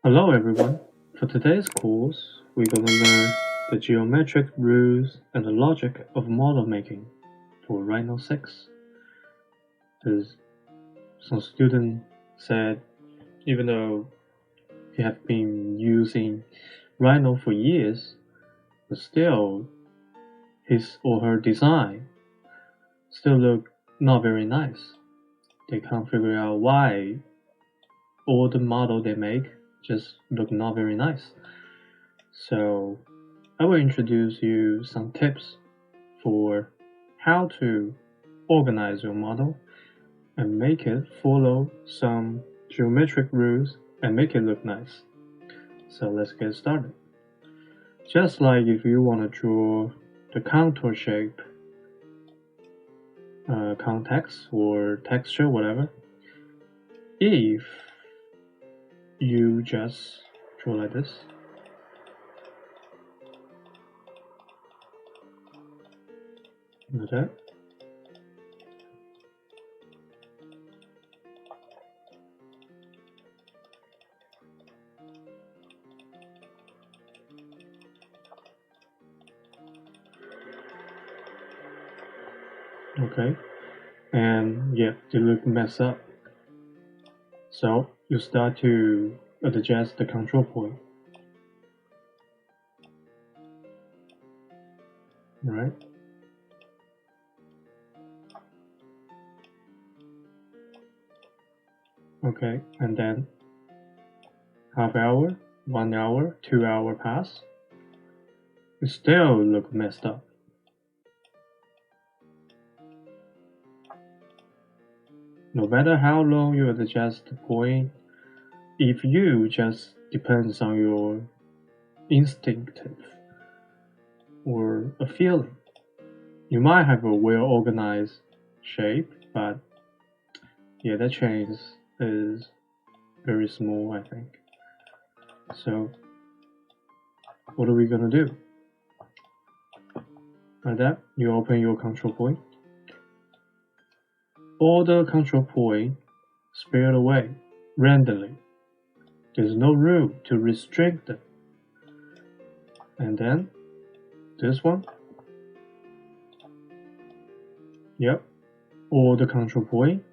Hello everyone. For today's course, we're going to learn the geometric rules and the logic of model making for Rhino 6. As some student said, even though he have been using Rhino for years, but still his or her design still look not very nice. They can't figure out why all the model they make just look not very nice. So I will introduce you some tips for how to organize your model and make it follow some geometric rules and make it look nice. So let's get started. Just like if you want to draw the contour shape, context or texture, whatever, if you just draw like this, like that. Okay, and yeah, they look messed up. So you start to adjust the control point. Right? Okay, and then half hour, 1 hour, 2 hour pass. You still look messed up. No matter how long you adjust the point, if you just depends on your instinctive or a feeling, you might have a well organized shape, but yeah, that change is very small, I think. So what are we gonna do? Like that, you open your control point. All the control point spread away randomly. There's no room to restrict them. And then this one. Yep. All the control point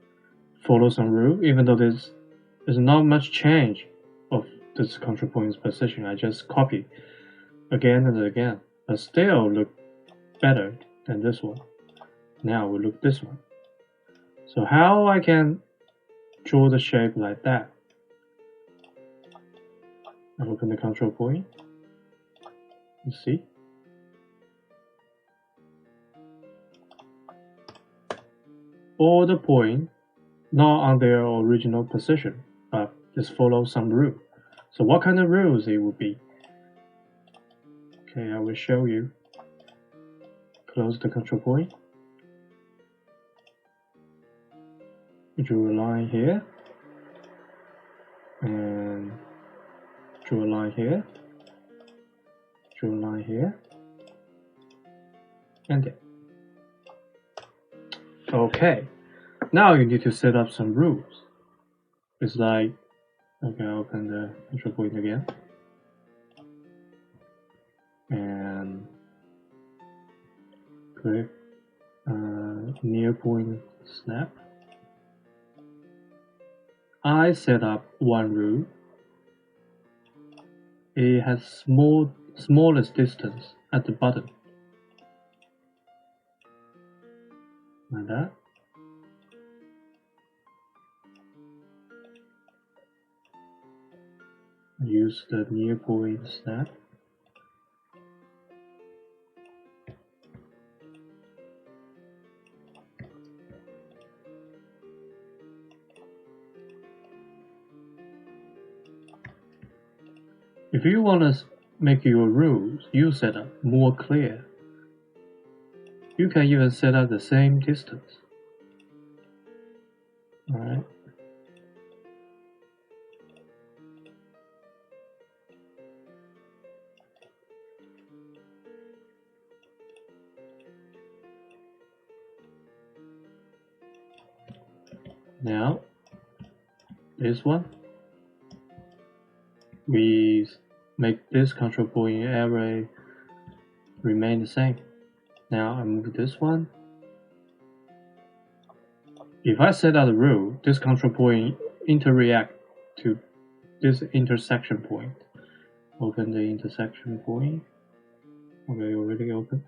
follow some rule, even though there's not much change of this control point's position. I just copy again and again, but still look better than this one. Now we look this one. So how I can draw the shape like that? I open the control point. You see? All the point not on their original position, but just follow some rule. So what kind of rules it would be? Okay, I will show you. Close the control point. Draw a line here. And draw a line here. Draw a line here. And there. Okay. Now you need to set up some rules. It's like, okay, I'll open the control point again. And click near point snap. I set up one rule. It has smallest distance at the bottom. Like that. Use the near point snap. If you want to make your rules you set up more clear, you can even set up the same distance. Alright. Now, this one, we make this control point array remain the same. Now I move this one. If I set out a rule, this control point interact to this intersection point. Open the intersection point. Okay, already open.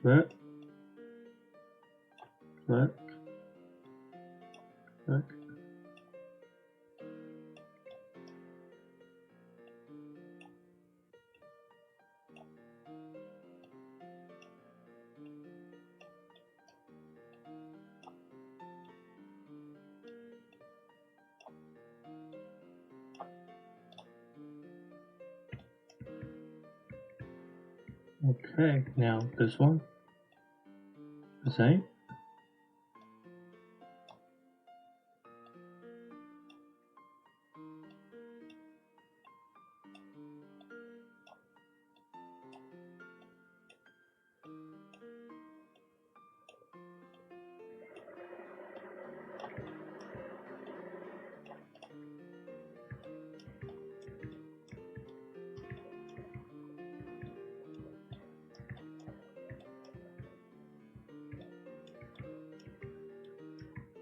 Click. Click. Click. Okay, now this one, the same.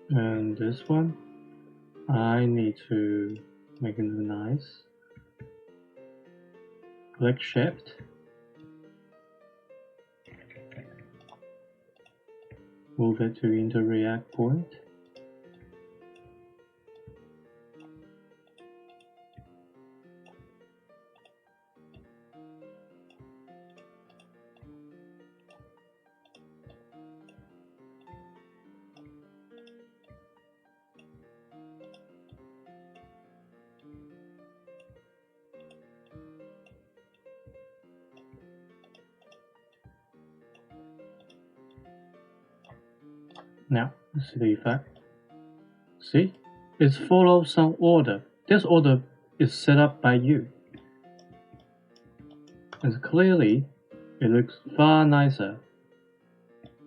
And this one, I need to make it nice. Click Shift. Move it to interact point. Now, let's see the effect. See? It follows some order. This order is set up by you. And clearly, it looks far nicer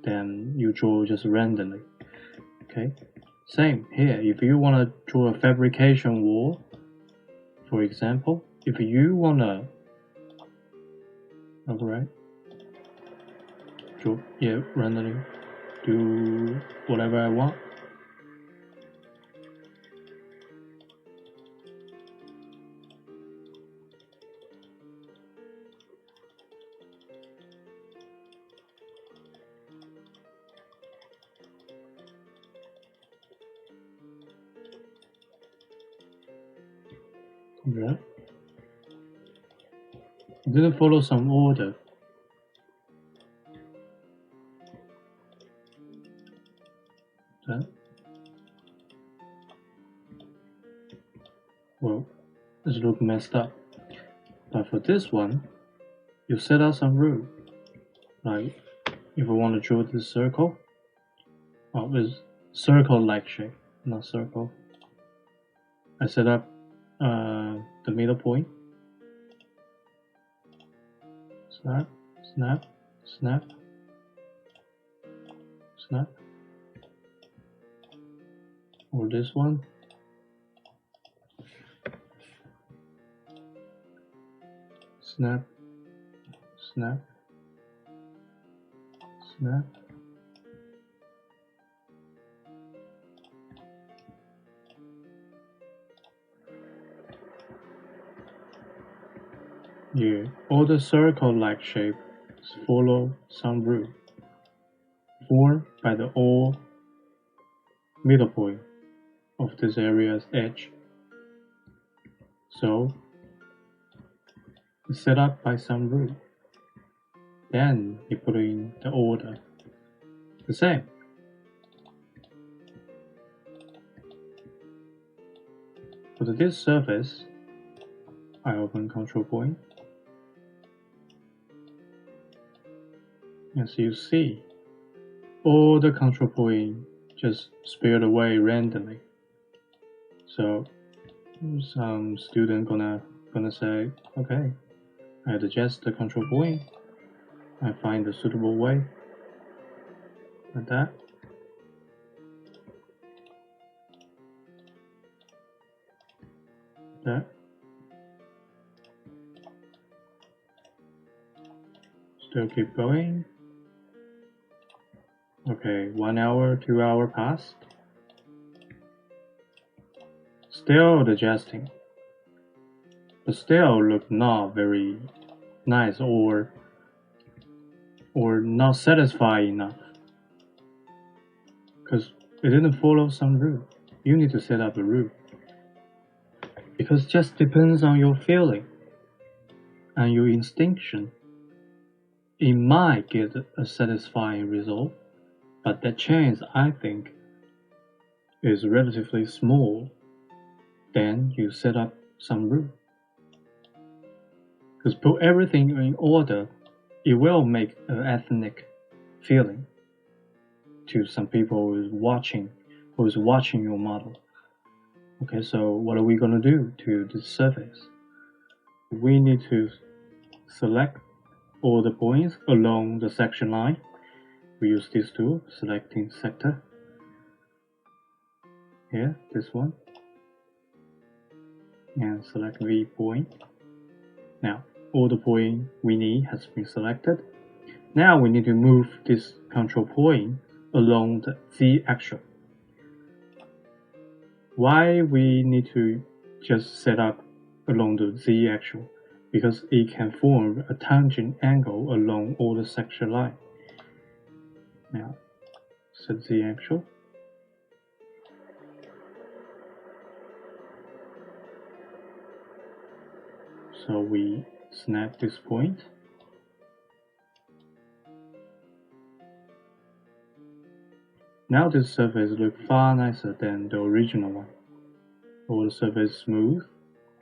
than you draw just randomly. Okay? Same here. If you want to draw a fabrication wall, for example, if you want to, alright, draw, yeah, randomly, do whatever I want. Yeah. It didn't follow some order. Okay. Well, it looks messed up. But for this one, you set out some rule. Like, if I want to draw this circle, well, it's circle-like shape, not circle. I set up the middle point. Snap, snap, snap, snap. Or this one. Snap, snap, snap. Yeah, all the circle-like shapes follow some rule formed by the all middle point of this area's edge. So, it's set up by some rule. Then you put in the order. The same. For this surface, I open control point. As you see, all the control point just spilled away randomly. So some student gonna say, okay, I adjust the control point. I find the suitable way, like that. There. Still keep going. Okay, 1 hour, 2 hour passed. Still digesting. But still look not very nice or not satisfying enough. Because it didn't follow some rule. You need to set up a rule. Because it just depends on your feeling and your instinction. It might get a satisfying result, but that chance, I think, is relatively small. Then you set up some rule. Because put everything in order, it will make an ethnic feeling to some people who is watching your model. Okay, so what are we gonna do to the surface? We need to select all the points along the section line. We use this tool, selecting sector. Here, this one. And select V point. Now, all the point we need has been selected. Now we need to move this control point along the Z-axis. Why we need to just set up along the Z-axis? Because it can form a tangent angle along all the section line. Now, set Z-axis. So we snap this point. Now this surface looks far nicer than the original one. All the surface is smooth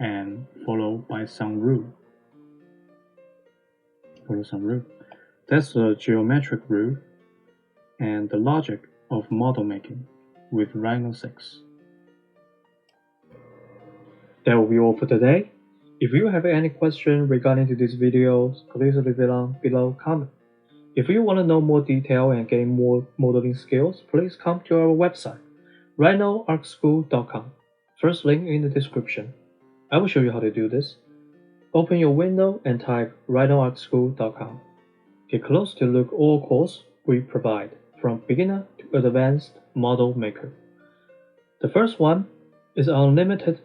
and followed by some rule. That's the geometric rule and the logic of model making with Rhino 6. That will be all for today. If you have any question regarding to this video, please leave it on below comment. If you want to know more detail and gain more modeling skills, please come to our website, RhinoArchSchool.com. First link in the description. I will show you how to do this. Open your window and type RhinoArchSchool.com. Get close to look all courses we provide, from beginner to advanced model maker. The first one is unlimited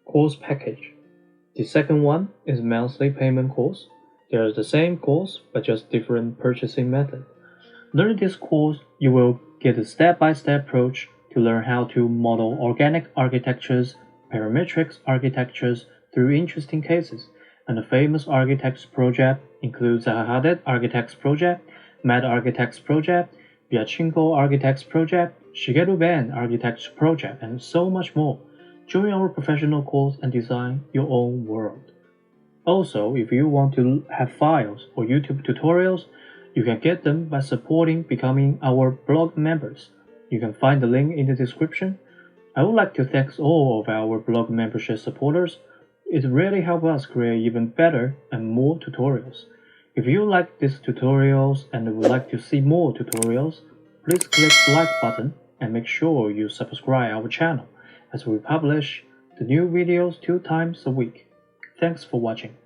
course package. The second one is monthly payment course. They are the same course, but just different purchasing method. Learning this course, you will get a step-by-step approach to learn how to model organic architectures, parametric architectures through interesting cases. And the famous architects project includes the Hadid Architects Project, Mad Architects Project, Byachinko Architects Project, Shigeru Ben Architects Project, and so much more. Join our professional course and design your own world. Also, if you want to have files or YouTube tutorials, you can get them by becoming our blog members. You can find the link in the description. I would like to thank all of our blog membership supporters. It really helps us create even better and more tutorials. If you like these tutorials and would like to see more tutorials, please click the like button and make sure you subscribe our channel as we publish the new videos 2 times a week. Thanks for watching.